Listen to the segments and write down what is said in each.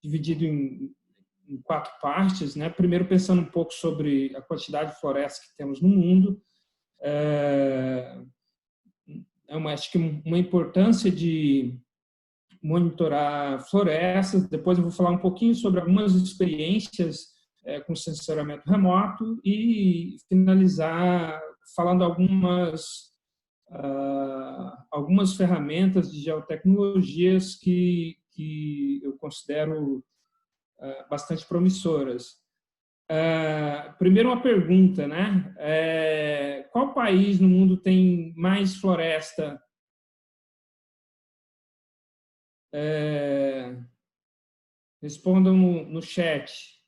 dividido em 4 partes, né? Primeiro, pensando um pouco sobre a quantidade de florestas que temos no mundo, acho que uma importância de monitorar florestas. Depois eu vou falar um pouquinho sobre algumas experiências com sensoramento remoto e finalizar falando algumas ferramentas de geotecnologias que eu considero bastante promissoras. Primeiro, uma pergunta, né? Qual país no mundo tem mais floresta? Respondam no chat.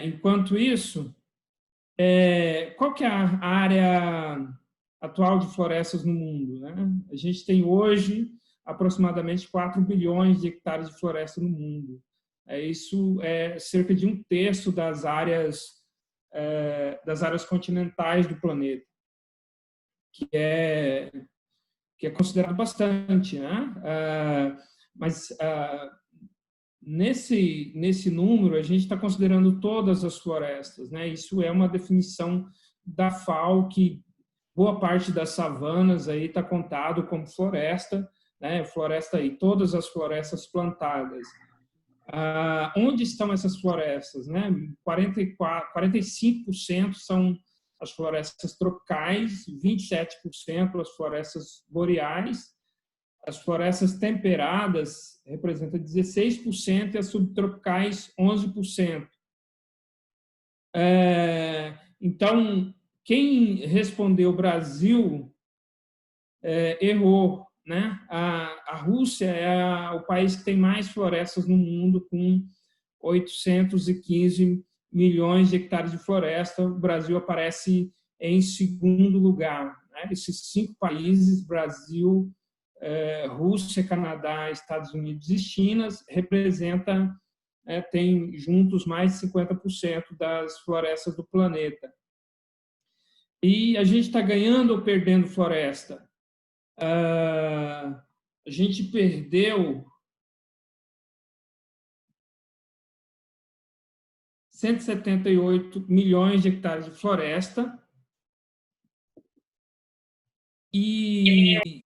Enquanto isso, qual que é a área atual de florestas no mundo, né? A gente tem hoje aproximadamente 4 bilhões de hectares de floresta no mundo. Isso é cerca de 1/3 das áreas continentais do planeta, que é considerado bastante, né? Mas nesse número a gente está considerando todas as florestas, né? Isso é uma definição da FAO, que boa parte das savanas aí está contado como floresta, né? Floresta aí, todas as florestas plantadas. Onde estão essas florestas, né? 45% são as florestas tropicais, 27% as florestas boreais, as florestas temperadas representam 16% e as subtropicais 11%. Então, quem respondeu Brasil errou, né? A Rússia é o país que tem mais florestas no mundo, com 815 milhões de hectares de floresta. O Brasil aparece em segundo lugar, né? Esses 5 países, Brasil, Rússia, Canadá, Estados Unidos e China, representam, tem juntos mais de 50% das florestas do planeta. E a gente está ganhando ou perdendo floresta? A gente perdeu 178 milhões de hectares de floresta e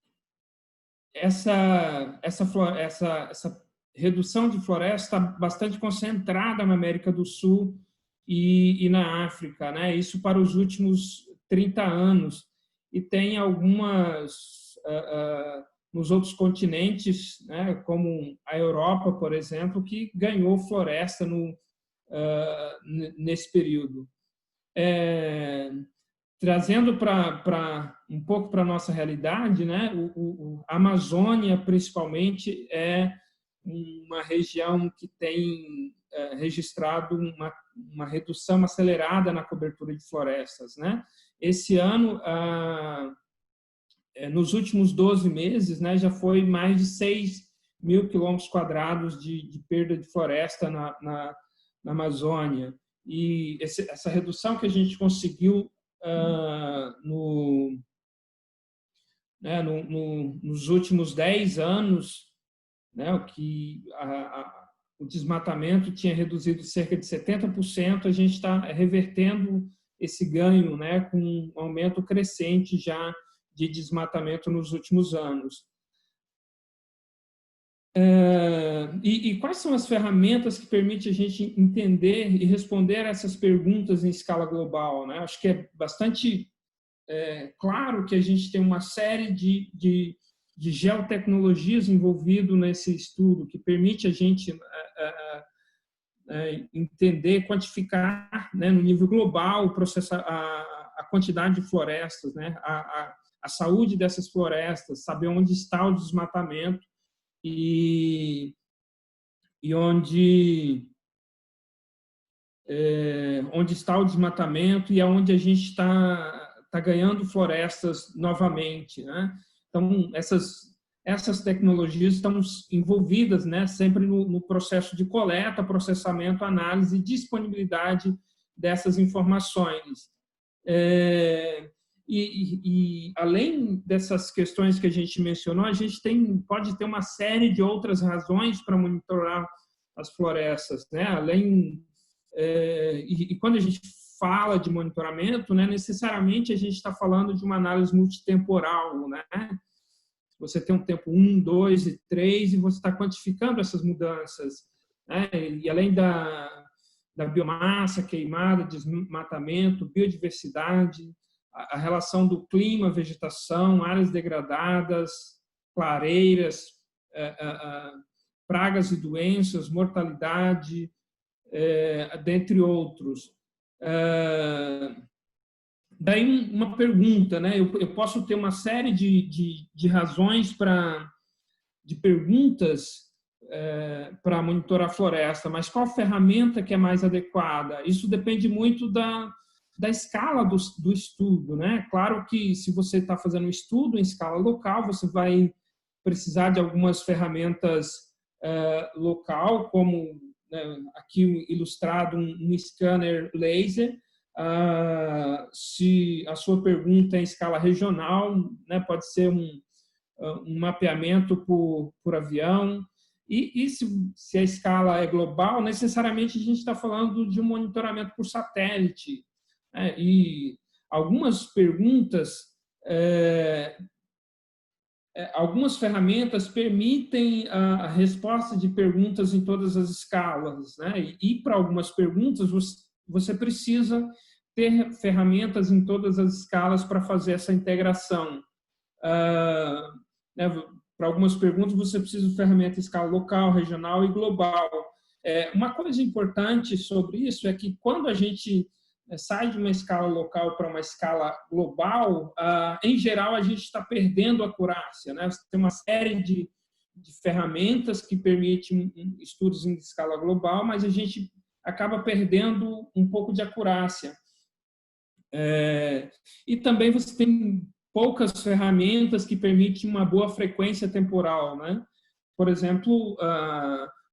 essa redução de floresta está bastante concentrada na América do Sul e na África, né? Isso para os últimos 30 anos. E tem algumas nos outros continentes, né, como a Europa, por exemplo, que ganhou floresta nesse período. Trazendo um pouco para a nossa realidade, né, a Amazônia, principalmente, é uma região que tem registrado uma redução acelerada na cobertura de florestas, né? Esse ano, nos últimos 12 meses, né, já foi mais de 6 mil quilômetros quadrados de perda de floresta na Amazônia. E essa redução que a gente conseguiu nos últimos 10 anos, né, o desmatamento tinha reduzido cerca de 70%, a gente está revertendo esse ganho, né, com um aumento crescente já de desmatamento nos últimos anos. E quais são as ferramentas que permitem a gente entender e responder a essas perguntas em escala global, né? Acho que é bastante claro que a gente tem uma série de geotecnologias envolvido nesse estudo, que permite a gente entender, quantificar, né, no nível global a quantidade de florestas, né, a saúde dessas florestas, saber onde está o desmatamento e onde está o desmatamento e aonde a gente está ganhando florestas novamente, né? Então, essas tecnologias estão envolvidas, né, sempre no processo de coleta, processamento, análise e disponibilidade dessas informações. E além dessas questões que a gente mencionou, a gente pode ter uma série de outras razões para monitorar as florestas, né? E quando a gente fala de monitoramento, né, necessariamente a gente está falando de uma análise multitemporal, né? Você tem um tempo 1, 2 e 3 e você está quantificando essas mudanças, né? E além da biomassa queimada, desmatamento, biodiversidade, a relação do clima, vegetação, áreas degradadas, clareiras, pragas e doenças, mortalidade, dentre outros. Daí uma pergunta, né? Eu posso ter uma série de razões de perguntas para monitorar a floresta, mas qual ferramenta que é mais adequada? Isso depende muito da escala do estudo, né? Claro que se você está fazendo um estudo em escala local, você vai precisar de algumas ferramentas local, como, né, aqui ilustrado um scanner laser. Se a sua pergunta é em escala regional, né, pode ser um mapeamento por avião. E se a escala é global, necessariamente a gente está falando de um monitoramento por satélite. Né? E algumas perguntas, algumas ferramentas permitem a resposta de perguntas em todas as escalas. Né? E para algumas perguntas, você precisa ter ferramentas em todas as escalas para fazer essa integração. Né? Para algumas perguntas, você precisa de ferramenta em escala local, regional e global. Uma coisa importante sobre isso é que quando a gente sai de uma escala local para uma escala global, em geral, a gente está perdendo a acurácia. Né? Você tem uma série de ferramentas que permitem estudos em escala global, mas a gente acaba perdendo um pouco de acurácia. E também você tem poucas ferramentas que permitem uma boa frequência temporal, né? Por exemplo,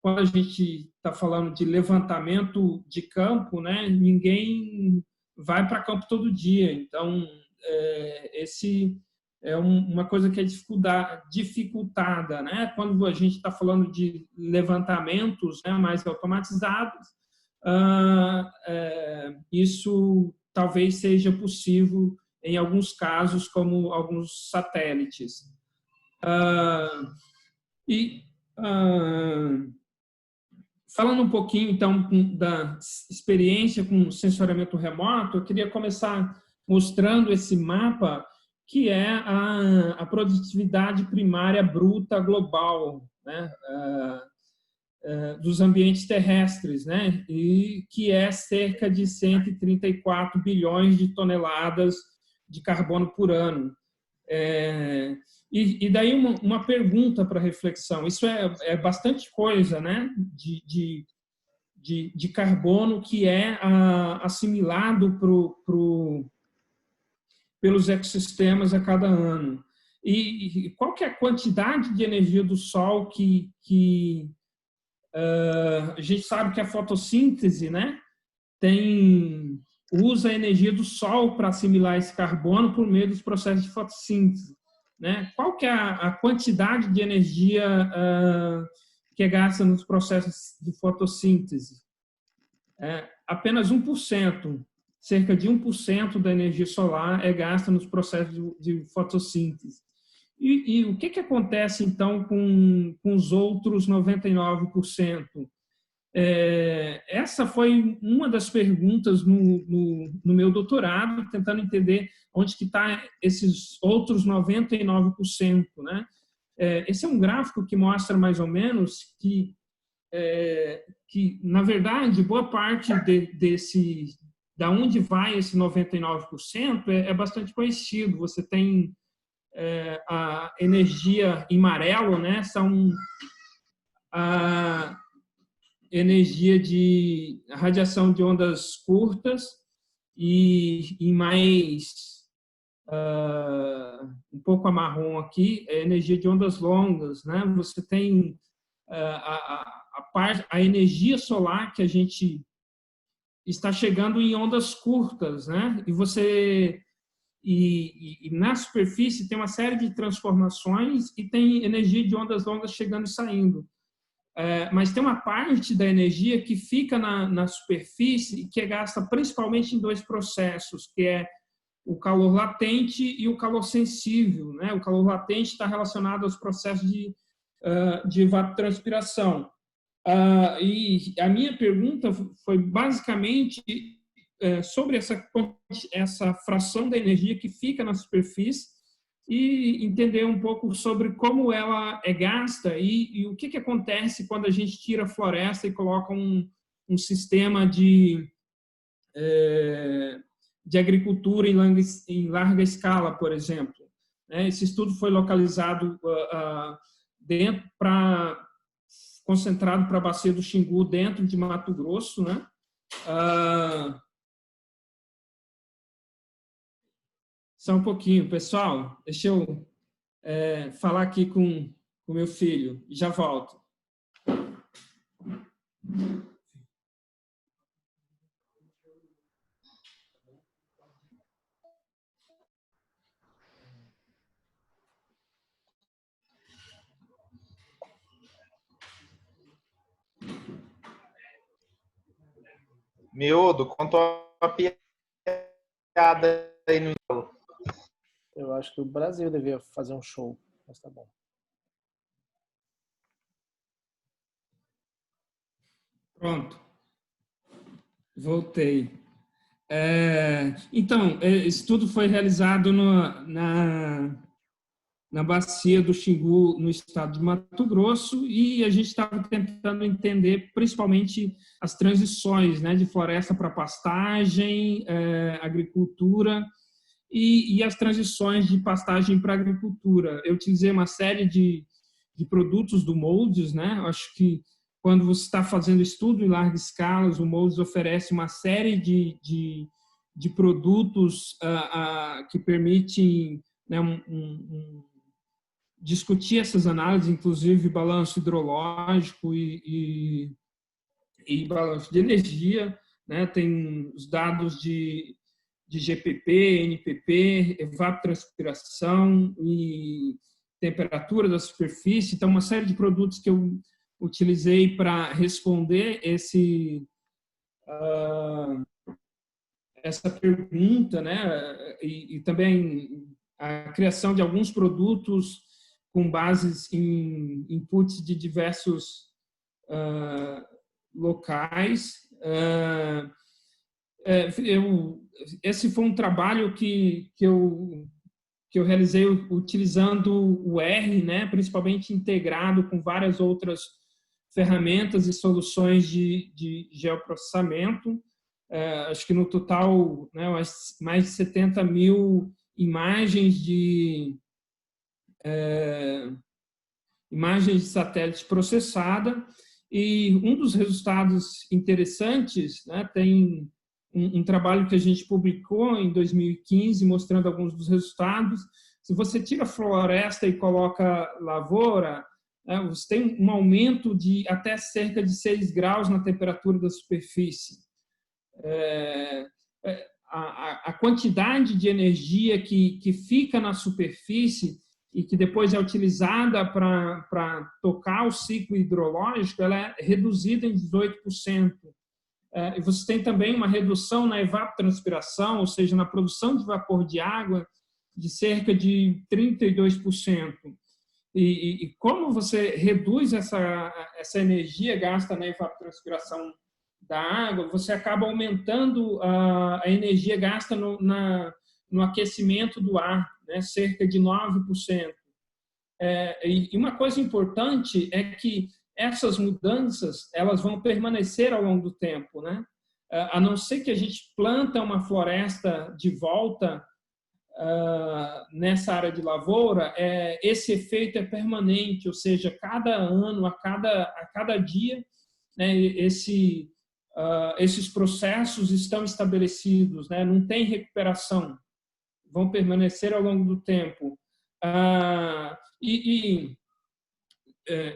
quando a gente está falando de levantamento de campo, né? Ninguém vai para campo todo dia. Então, esse é uma coisa que é dificultada, né? Quando a gente está falando de levantamentos, né, mais automatizados, isso talvez seja possível em alguns casos, como alguns satélites. Falando um pouquinho, então, da experiência com sensoriamento remoto, eu queria começar mostrando esse mapa, que é a produtividade primária bruta global, né? Dos ambientes terrestres, né? E que é cerca de 134 bilhões de toneladas de carbono por ano. E daí uma pergunta para reflexão. Isso é bastante coisa, né? De carbono que é assimilado pelos ecossistemas a cada ano. E qual que é a quantidade de energia do Sol que a gente sabe que a fotossíntese, né, usa a energia do Sol para assimilar esse carbono por meio dos processos de fotossíntese. Né? Qual que é a quantidade de energia que é gasta nos processos de fotossíntese? Apenas 1%, cerca de 1% da energia solar é gasta nos processos de fotossíntese. E o que acontece, então, com os outros 99%? Essa foi uma das perguntas no meu doutorado, tentando entender onde que está esses outros 99%. Né? Esse é um gráfico que mostra mais ou menos que na verdade, boa parte da onde vai esse 99% é bastante conhecido. Você tem a energia em amarelo, né? São a energia de radiação de ondas curtas, e em mais um pouco a marrom aqui é energia de ondas longas, né? Você tem a energia solar que a gente está chegando em ondas curtas, né? E você e na superfície tem uma série de transformações e tem energia de ondas longas chegando e saindo. Mas tem uma parte da energia que fica na superfície e que é gasta principalmente em dois processos, que é o calor latente e o calor sensível, né? O calor latente está relacionado aos processos de evapotranspiração. E a minha pergunta foi basicamente sobre essa fração da energia que fica na superfície e entender um pouco sobre como ela é gasta e o que acontece quando a gente tira a floresta e coloca um sistema de agricultura em larga escala, por exemplo. Esse estudo foi localizado concentrado para a bacia do Xingu, dentro de Mato Grosso, né? Só um pouquinho, pessoal. Deixa eu falar aqui com o meu filho e já volto. Miúdo, contou uma piada aí no... Eu acho que o Brasil devia fazer um show, mas tá bom. Pronto. Voltei. Então, esse estudo foi realizado na bacia do Xingu, no estado de Mato Grosso, e a gente estava tentando entender principalmente as transições, né, de floresta para pastagem, agricultura, e as transições de pastagem para agricultura. Eu utilizei uma série de produtos do Moldes, né? Eu acho que quando você está fazendo estudo em larga escala, o Moldes oferece uma série de produtos que permitem, né, discutir essas análises, inclusive balanço hidrológico e balanço de energia, né? Tem os dados de GPP, NPP, evapotranspiração e temperatura da superfície. Então, uma série de produtos que eu utilizei para responder essa pergunta, né? E também a criação de alguns produtos com bases em inputs de diversos locais. Esse foi um trabalho que eu realizei utilizando o R, né, principalmente integrado com várias outras ferramentas e soluções de geoprocessamento. Acho que no total, né, mais de 70 mil imagens de satélite processada. E um dos resultados interessantes, né, tem um trabalho que a gente publicou em 2015, mostrando alguns dos resultados. Se você tira a floresta e coloca lavoura, né, você tem um aumento de até cerca de 6 graus na temperatura da superfície. A quantidade de energia que fica na superfície e que depois é utilizada para tocar o ciclo hidrológico, ela é reduzida em 18%. E você tem também uma redução na evapotranspiração, ou seja, na produção de vapor de água, de cerca de 32%. E como você reduz essa energia gasta na evapotranspiração da água, você acaba aumentando a energia gasta no aquecimento do ar, né, cerca de 9%. E uma coisa importante é que essas mudanças elas vão permanecer ao longo do tempo, né? A não ser que a gente planta uma floresta de volta nessa área de lavoura, esse efeito é permanente, ou seja, cada ano, a cada dia, né, esses processos estão estabelecidos, né? Não tem recuperação, vão permanecer ao longo do tempo.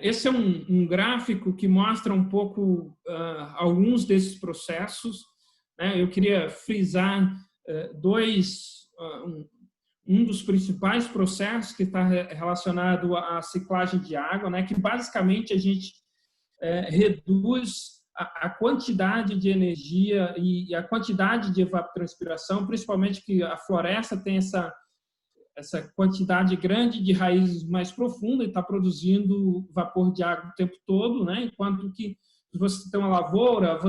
Esse é um gráfico que mostra um pouco alguns desses processos, né? Eu queria frisar um dos principais processos que está relacionado à ciclagem de água, né, que basicamente a gente reduz a quantidade de energia e a quantidade de evapotranspiração, principalmente que a floresta tem essa quantidade grande de raízes mais profundas e está produzindo vapor de água o tempo todo, né? Enquanto que se você tem uma lavoura,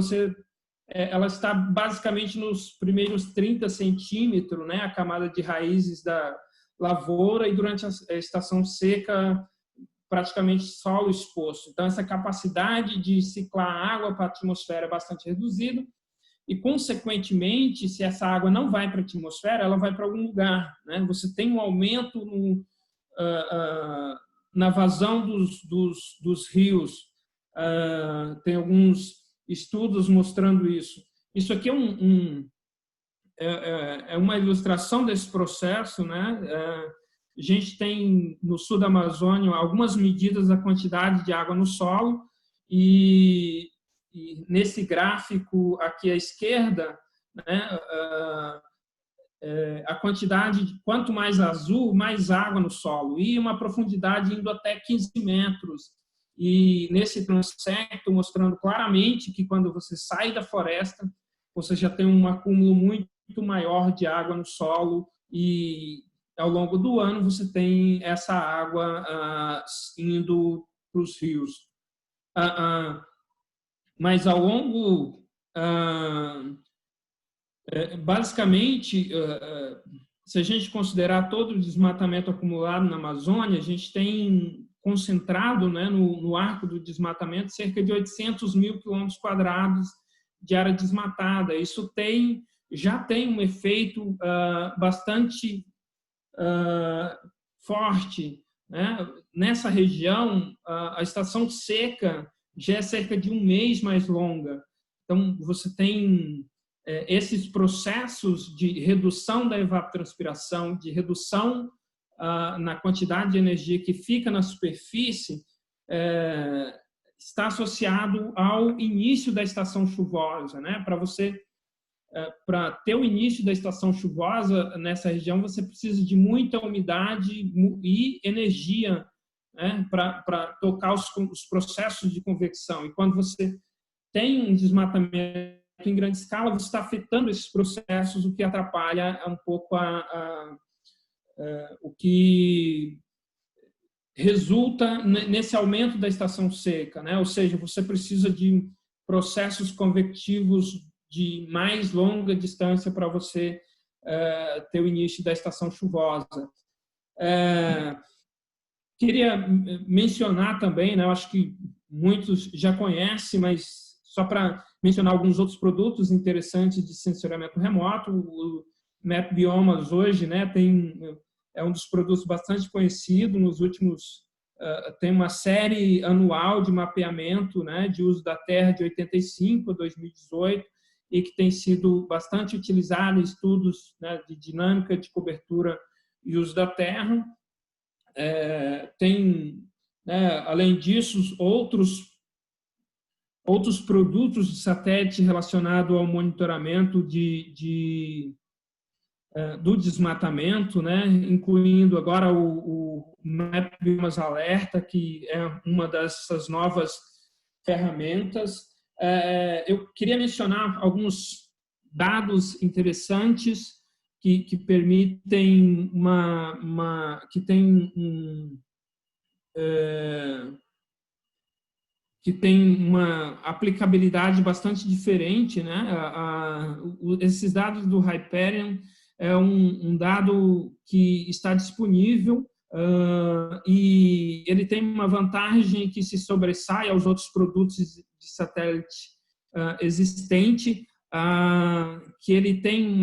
ela está basicamente nos primeiros 30 centímetros, né? A camada de raízes da lavoura, e durante a estação seca praticamente solo exposto. Então, essa capacidade de ciclar água para a atmosfera é bastante reduzida. E, consequentemente, se essa água não vai para a atmosfera, ela vai para algum lugar, né? Você tem um aumento na vazão dos rios. Tem alguns estudos mostrando isso. Isso aqui é uma ilustração desse processo, né? A gente tem, no sul da Amazônia, algumas medidas da quantidade de água no solo, e nesse gráfico aqui à esquerda, né, a quantidade, quanto mais azul, mais água no solo, e uma profundidade indo até 15 metros. E nesse transecto, mostrando claramente que quando você sai da floresta, você já tem um acúmulo muito maior de água no solo, e ao longo do ano você tem essa água indo para os rios. Mas ao longo, basicamente, se a gente considerar todo o desmatamento acumulado na Amazônia, a gente tem concentrado, né, no arco do desmatamento cerca de 800 mil quilômetros quadrados de área desmatada. Isso já tem um efeito bastante forte, né? Nessa região, a estação seca já é cerca de um mês mais longa. Então, você tem esses processos de redução da evapotranspiração, de redução na quantidade de energia que fica na superfície, está associado ao início da estação chuvosa, né? Para ter o início da estação chuvosa nessa região, você precisa de muita umidade e energia, né, para tocar os processos de convecção. E quando você tem um desmatamento em grande escala, você está afetando esses processos, o que atrapalha um pouco o que resulta nesse aumento da estação seca, né? Ou seja, você precisa de processos convectivos de mais longa distância para você ter o início da estação chuvosa. Queria mencionar também, né, eu acho que muitos já conhecem, mas só para mencionar alguns outros produtos interessantes de sensoriamento remoto, o MapBiomas hoje, né, é um dos produtos bastante conhecido. Nos últimos, tem uma série anual de mapeamento, né, de uso da Terra de 85 a 2018, e que tem sido bastante utilizado em estudos, né, de dinâmica de cobertura e uso da Terra. Tem, né, além disso, outros produtos de satélite relacionados ao monitoramento do desmatamento, né, incluindo agora o MapBiomas Alerta, que é uma dessas novas ferramentas. Eu queria mencionar alguns dados interessantes que permitem que tem uma aplicabilidade bastante diferente, né? Esses dados do Hyperion é um dado que está disponível, e ele tem uma vantagem que se sobressai aos outros produtos de satélite existente, que ele tem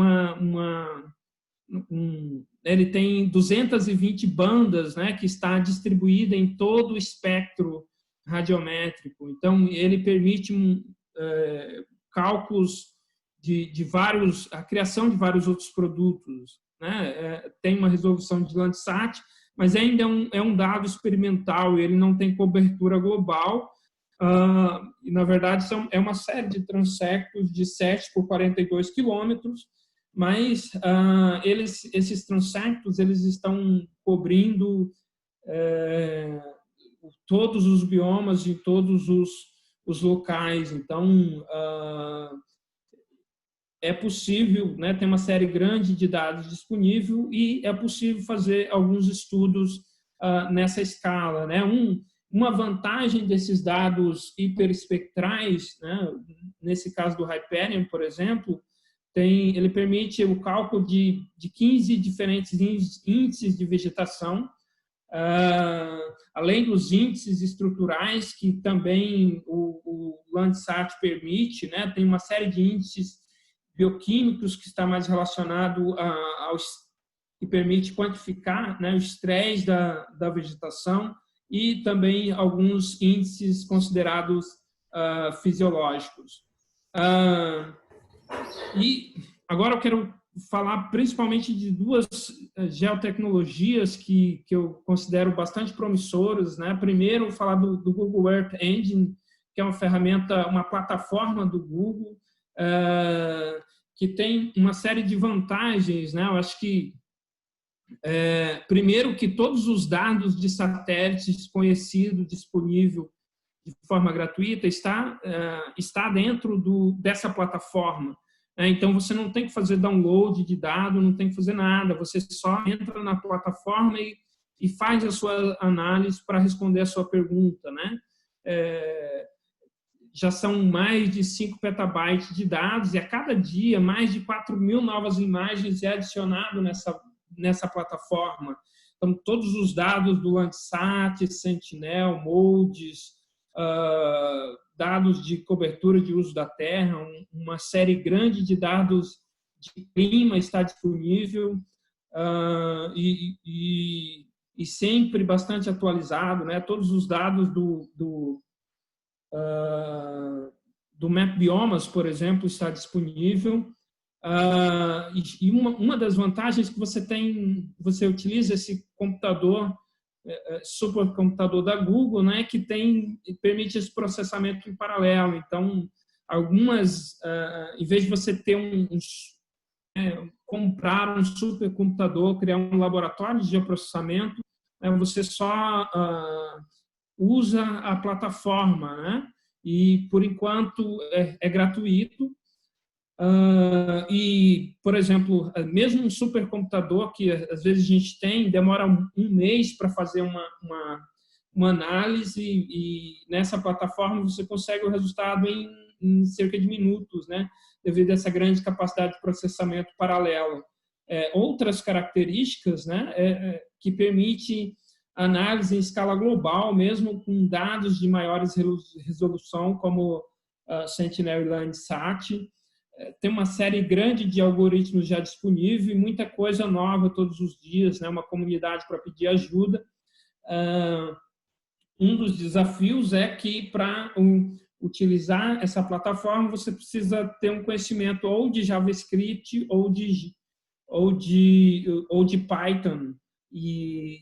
ele tem 220 bandas, né, que está distribuída em todo o espectro radiométrico. Então, ele permite cálculos a criação de vários outros produtos, né? Tem uma resolução de Landsat, mas ainda é um dado experimental, e ele não tem cobertura global. E, na verdade, é uma série de transectos de 7 por 42 quilômetros, mas esses transectos eles estão cobrindo todos os biomas e todos os locais. Então, é possível, né, ter uma série grande de dados disponível e é possível fazer alguns estudos nessa escala, né? Uma vantagem desses dados hiperespectrais, né, nesse caso do Hyperion, por exemplo, ele permite o cálculo de 15 diferentes índices de vegetação, além dos índices estruturais que também o Landsat permite, né? Tem uma série de índices bioquímicos que está mais relacionado que permite quantificar, né, o estresse da vegetação e também alguns índices considerados fisiológicos. E agora eu quero falar principalmente de duas geotecnologias que eu considero bastante promissoras, né? Primeiro, falar do Google Earth Engine, que é uma ferramenta, uma plataforma do Google, que tem uma série de vantagens, né? Eu acho que, primeiro, que todos os dados de satélites conhecidos, disponível de forma gratuita, está dentro dessa plataforma. Então, você não tem que fazer download de dados, não tem que fazer nada, você só entra na plataforma e faz a sua análise para responder a sua pergunta, né? Já são mais de 5 petabytes de dados e a cada dia mais de 4.000 novas imagens é adicionado nessa plataforma. Então, todos os dados do Landsat, Sentinel, MODES, dados de cobertura de uso da terra, uma série grande de dados de clima está disponível e sempre bastante atualizado, né? Todos os dados do Map Biomas, por exemplo, está disponível. E uma das vantagens que você utiliza esse computador, supercomputador da Google, né, que permite esse processamento em paralelo. Então, em vez de você ter comprar um supercomputador, criar um laboratório de geoprocessamento, você só usa a plataforma, né? E, por enquanto, é gratuito. E, por exemplo, mesmo um supercomputador que às vezes a gente demora um mês para fazer uma análise e nessa plataforma você consegue o resultado em cerca de minutos, né? Devido a essa grande capacidade de processamento paralelo. Outras características, né, que permite análise em escala global, mesmo com dados de maiores resolução, como Sentinel e Landsat. Tem uma série grande de algoritmos já disponível e muita coisa nova todos os dias, né? Uma comunidade para pedir ajuda. Um dos desafios é que, para utilizar essa plataforma, você precisa ter um conhecimento ou de JavaScript ou de Python, e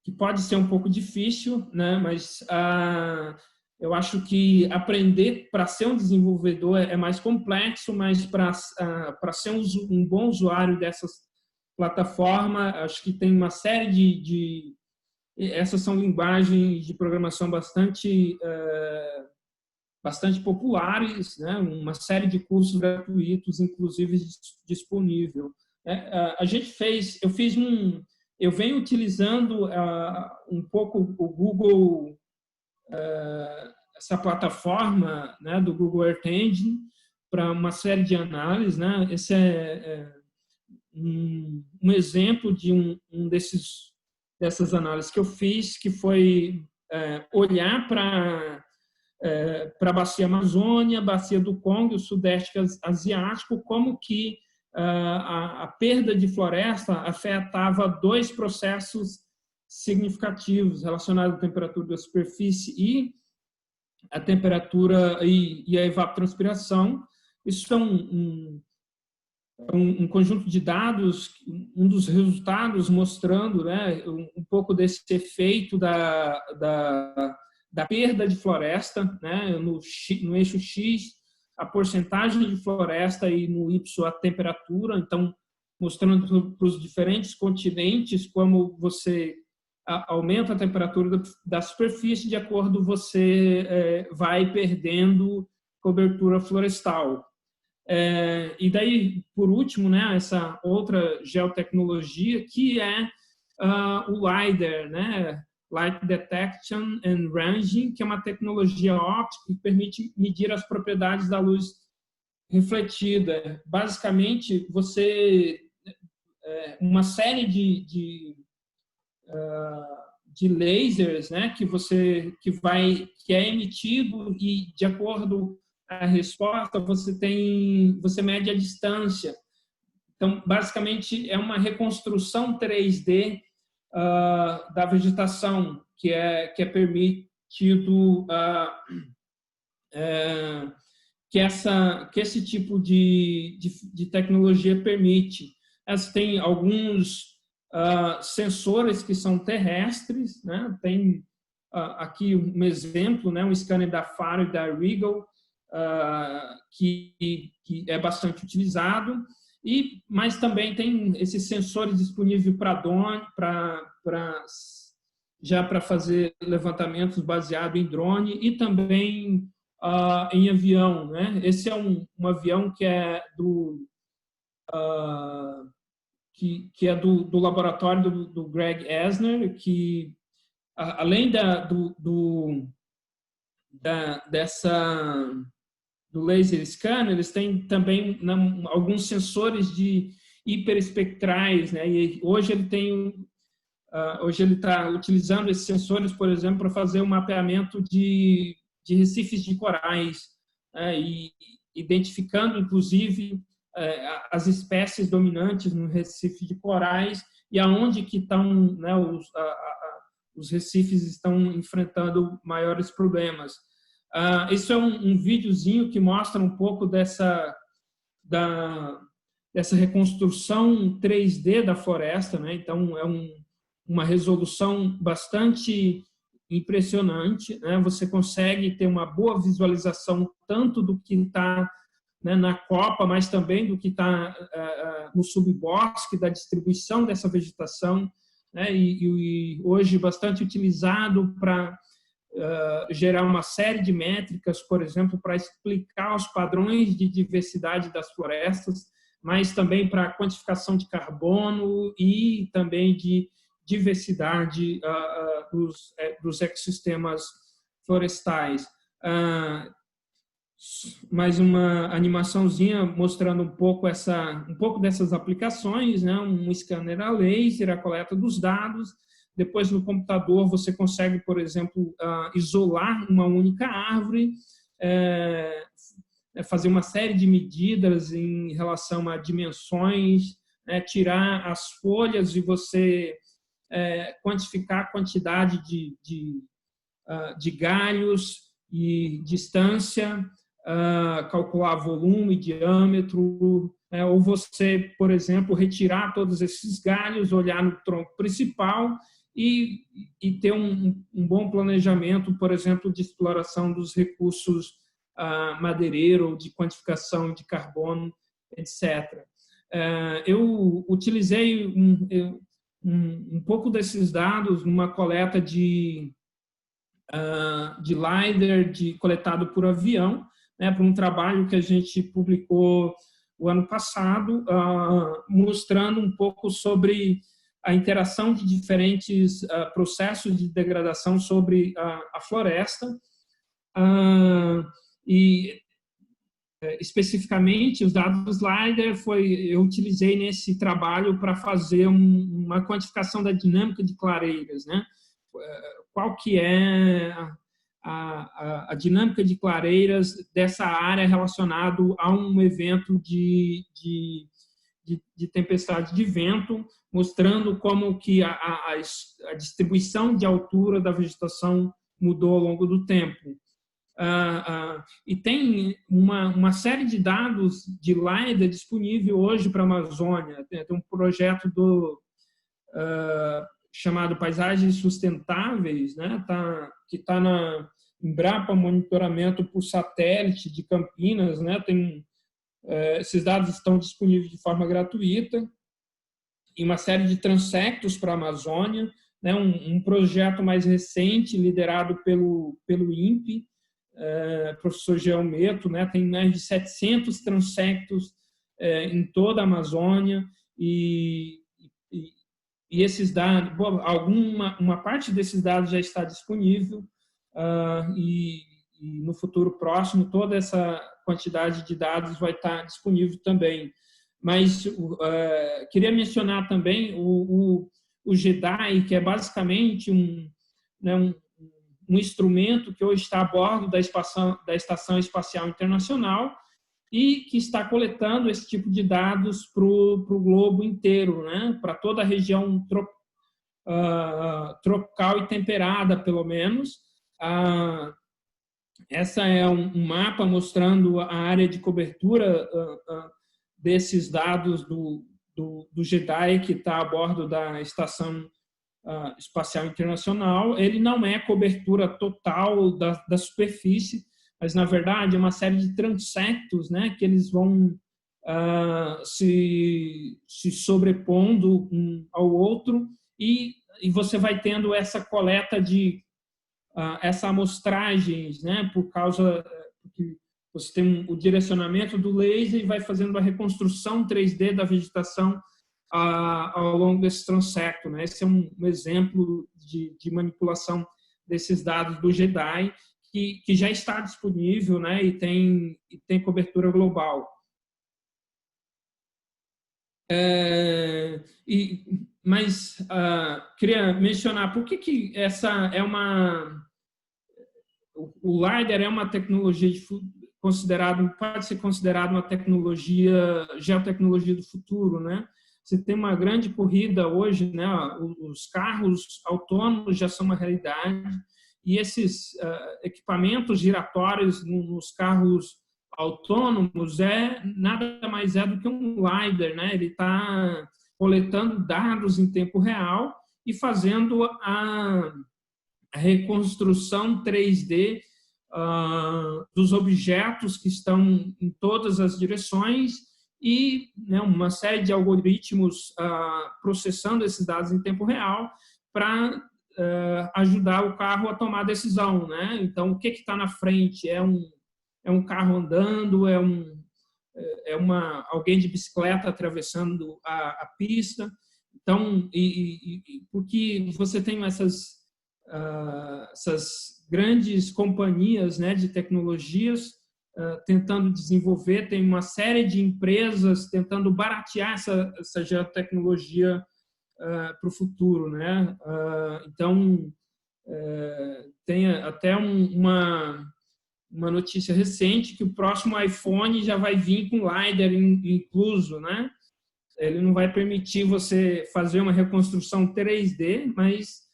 que pode ser um pouco difícil, né? Mas eu acho que aprender para ser um desenvolvedor é mais complexo, mas para ser um bom usuário dessas plataformas, acho que tem uma série essas são linguagens de programação bastante populares, né? Uma série de cursos gratuitos, inclusive disponível. Eu venho utilizando um pouco o Google, essa plataforma, né, do Google Earth Engine para uma série de análises, né? Esse é um exemplo de dessas análises que eu fiz, que foi olhar para a bacia Amazônia, bacia do Congo, o Sudeste Asiático, como que a perda de floresta afetava dois processos significativos relacionados à temperatura da superfície e a temperatura e a evapotranspiração. Isso é um conjunto de dados, um dos resultados mostrando, né, um pouco desse efeito da da perda de floresta, né, no eixo X, a porcentagem de floresta e no Y a temperatura, então mostrando para os diferentes continentes como você aumenta a temperatura da superfície de acordo você vai perdendo cobertura florestal. E daí, por último, né, essa outra geotecnologia que é o LiDAR, né, Light Detection and Ranging, que é uma tecnologia óptica que permite medir as propriedades da luz refletida. Basicamente, uma série de lasers, né, que é emitido e de acordo com a resposta você mede a distância. Então, basicamente, é uma reconstrução 3D da vegetação que é permitido que esse tipo de tecnologia permite. Tem alguns sensores que são terrestres, né? Tem aqui um exemplo, né? Um scanner da Faro e da Regal, que é bastante utilizado, mas também tem esses sensores disponíveis para drone, para fazer levantamentos baseado em drone e também em avião, né? Esse é um avião que é do laboratório do Greg Esner, que além do laser scanner, eles têm também alguns sensores de hiperespectrais, né? E hoje ele está utilizando esses sensores, por exemplo, para fazer um mapeamento de recifes de corais, né? E identificando, inclusive, as espécies dominantes no recife de corais e aonde que estão, né, os recifes estão enfrentando maiores problemas. Isso é um videozinho que mostra um pouco dessa reconstrução 3D da floresta, né? Então, é uma resolução bastante impressionante, né? Você consegue ter uma boa visualização tanto do que está, né, na copa, mas também do que está no subbosque, da distribuição dessa vegetação, né? E hoje bastante utilizado para gerar uma série de métricas, por exemplo, para explicar os padrões de diversidade das florestas, mas também para quantificação de carbono e também de diversidade dos ecossistemas florestais. Mais uma animaçãozinha mostrando um pouco dessas aplicações, né? Um scanner a laser, a coleta dos dados. Depois, no computador, você consegue, por exemplo, isolar uma única árvore, fazer uma série de medidas em relação a dimensões, né? Tirar as folhas e você quantificar a quantidade de galhos e distância, calcular volume, diâmetro, ou você, por exemplo, retirar todos esses galhos, olhar no tronco principal e ter um bom planejamento, por exemplo, de exploração dos recursos madeireiro, de quantificação de carbono, etc. Eu utilizei um pouco desses dados numa coleta de LiDAR coletado por avião, né, para um trabalho que a gente publicou o ano passado, mostrando um pouco sobre a interação de diferentes processos de degradação sobre a floresta. E especificamente os dados LiDAR eu utilizei nesse trabalho para fazer uma quantificação da dinâmica de clareiras, né? Qual que é a dinâmica de clareiras dessa área relacionado a um evento de tempestade de vento, mostrando como que a distribuição de altura da vegetação mudou ao longo do tempo. E tem uma série de dados de LiDAR disponível hoje para a Amazônia. Tem um projeto chamado Paisagens Sustentáveis, né, que está na Embrapa Monitoramento por Satélite de Campinas, né, esses dados estão disponíveis de forma gratuita, e uma série de transectos para a Amazônia, né, um projeto mais recente liderado pelo INPE, professor Geometo, né, tem mais de 700 transectos em toda a Amazônia, e esses dados, uma parte desses dados já está disponível, e no futuro próximo toda essa quantidade de dados vai estar disponível também. Mas queria mencionar também o GEDAI, que é basicamente um instrumento que hoje está a bordo da Estação Espacial Internacional e que está coletando esse tipo de dados para o globo inteiro, né? Para toda a região tropical e temperada, pelo menos. Essa é um mapa mostrando a área de cobertura desses dados do GEDAI, que está a bordo da Estação Espacial Internacional. Ele não é cobertura total da superfície, mas, na verdade, é uma série de transectos, né, que eles vão se sobrepondo um ao outro, e você vai tendo essa coleta de essa amostragens, né, porque você tem o direcionamento do laser e vai fazendo a reconstrução 3D da vegetação ao longo desse transecto, né? Esse é um exemplo de manipulação desses dados do GEDAI, que já está disponível, né, e tem cobertura global. Mas queria mencionar por que essa é o LiDAR é uma tecnologia pode ser considerado uma geotecnologia do futuro, né? Você tem uma grande corrida hoje, né? Os carros autônomos já são uma realidade, e esses equipamentos giratórios nos carros autônomos nada mais do que um LiDAR, né? Ele está coletando dados em tempo real e fazendo a reconstrução 3D dos objetos que estão em todas as direções, e, né, uma série de algoritmos processando esses dados em tempo real para ajudar o carro a tomar decisão, né? Então, o que está na frente? É um carro andando? Alguém de bicicleta atravessando a pista? Então, porque você tem essas grandes companhias, né, de tecnologias tentando desenvolver, tem uma série de empresas tentando baratear essa geotecnologia para o futuro, né? Então, tem até uma notícia recente que o próximo iPhone já vai vir com LiDAR incluso, né? Ele não vai permitir você fazer uma reconstrução 3D, mas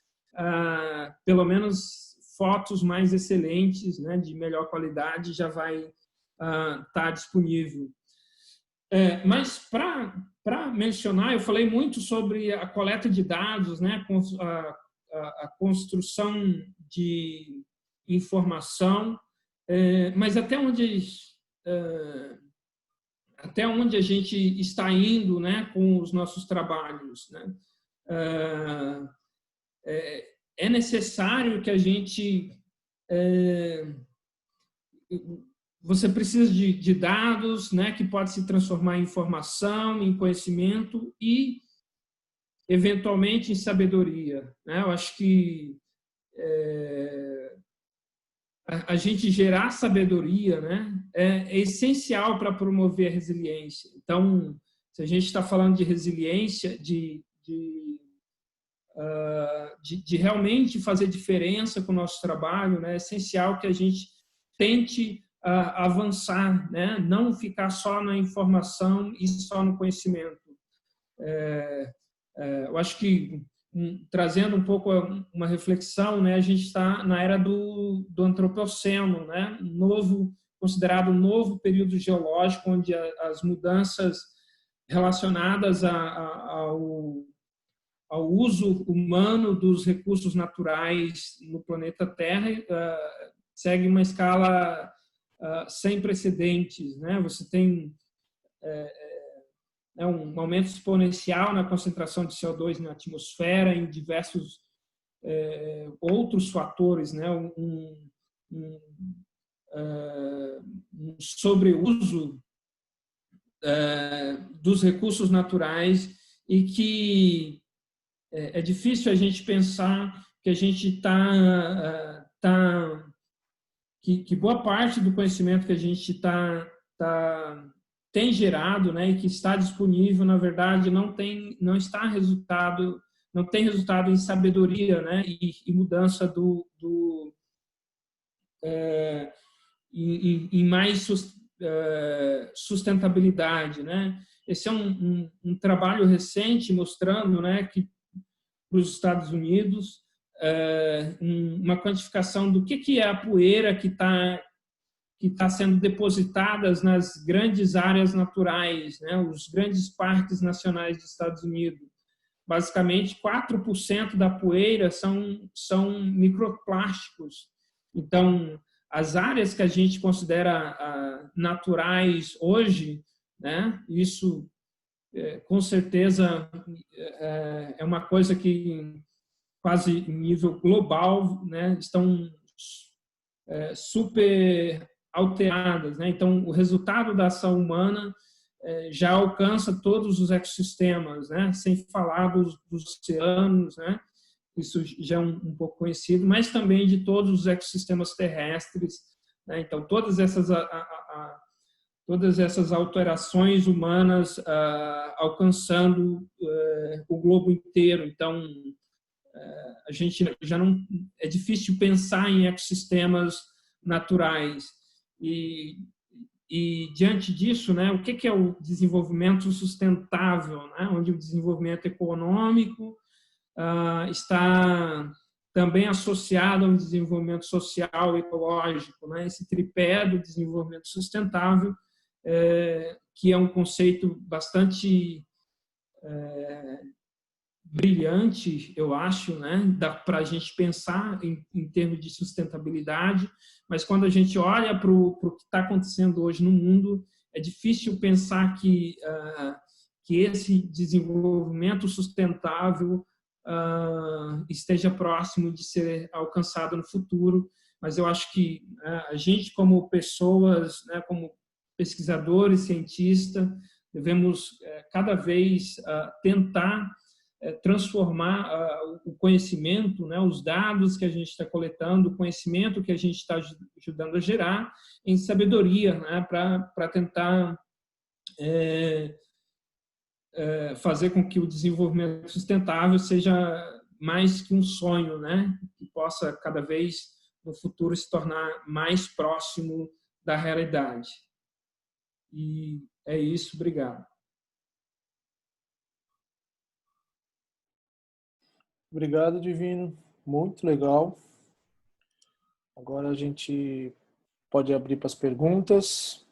pelo menos fotos mais excelentes, né, de melhor qualidade, já vai estar disponível. Mas para mencionar, eu falei muito sobre a coleta de dados, né, a construção de informação, mas até onde a gente está indo, né, com os nossos trabalhos, né? É necessário que a gente... Você precisa de dados, né, que pode se transformar em informação, em conhecimento e, eventualmente, em sabedoria, né? Eu acho que a gente gerar sabedoria, né, é essencial para promover a resiliência. Então, se a gente está falando de resiliência, de realmente fazer diferença com o nosso trabalho, né, é essencial que a gente tente avançar, né, não ficar só na informação e só no conhecimento. Eu acho que, trazendo um pouco uma reflexão, né, a gente está na era do antropoceno, né, considerado um novo período geológico, onde as mudanças relacionadas ao ao uso humano dos recursos naturais no planeta Terra, segue uma escala sem precedentes, né? Você tem um aumento exponencial na concentração de CO2 na atmosfera, em diversos outros fatores, né? Um sobreuso dos recursos naturais, e que é difícil a gente pensar que a gente que boa parte do conhecimento que a gente tem gerado, né, e que está disponível, na verdade, não tem resultado em sabedoria, né, e mudança em mais sustentabilidade, né? Esse é um trabalho recente mostrando, né, que para os Estados Unidos uma quantificação do que é a poeira que está sendo depositadas nas grandes áreas naturais, né, os grandes parques nacionais dos Estados Unidos. Basicamente, 4% da poeira são microplásticos. Então, as áreas que a gente considera naturais hoje, né, isso com certeza é uma coisa que quase em nível global, né, estão super alteradas, né? Então, o resultado da ação humana já alcança todos os ecossistemas, né? Sem falar dos oceanos, né? Isso já é um pouco conhecido, mas também de todos os ecossistemas terrestres, né? Então, todas essas alterações humanas alcançando o globo inteiro. Então, a gente já não é difícil pensar em ecossistemas naturais e diante disso, né, o que é o desenvolvimento sustentável, né, onde o desenvolvimento econômico está também associado a um desenvolvimento social e ecológico, né, esse tripé do desenvolvimento sustentável, que é um conceito bastante brilhante, eu acho, né? Dá para a gente pensar em termos de sustentabilidade, mas quando a gente olha para o que está acontecendo hoje no mundo, é difícil pensar que esse desenvolvimento sustentável esteja próximo de ser alcançado no futuro. Mas eu acho que a gente, como pessoas, né, como pesquisadores, cientistas, devemos cada vez tentar transformar o conhecimento, né, os dados que a gente está coletando, o conhecimento que a gente está ajudando a gerar, em sabedoria, né, para tentar fazer com que o desenvolvimento sustentável seja mais que um sonho, né, que possa cada vez no futuro se tornar mais próximo da realidade. E é isso, obrigado. Obrigado, Divino. Muito legal. Agora a gente pode abrir para as perguntas.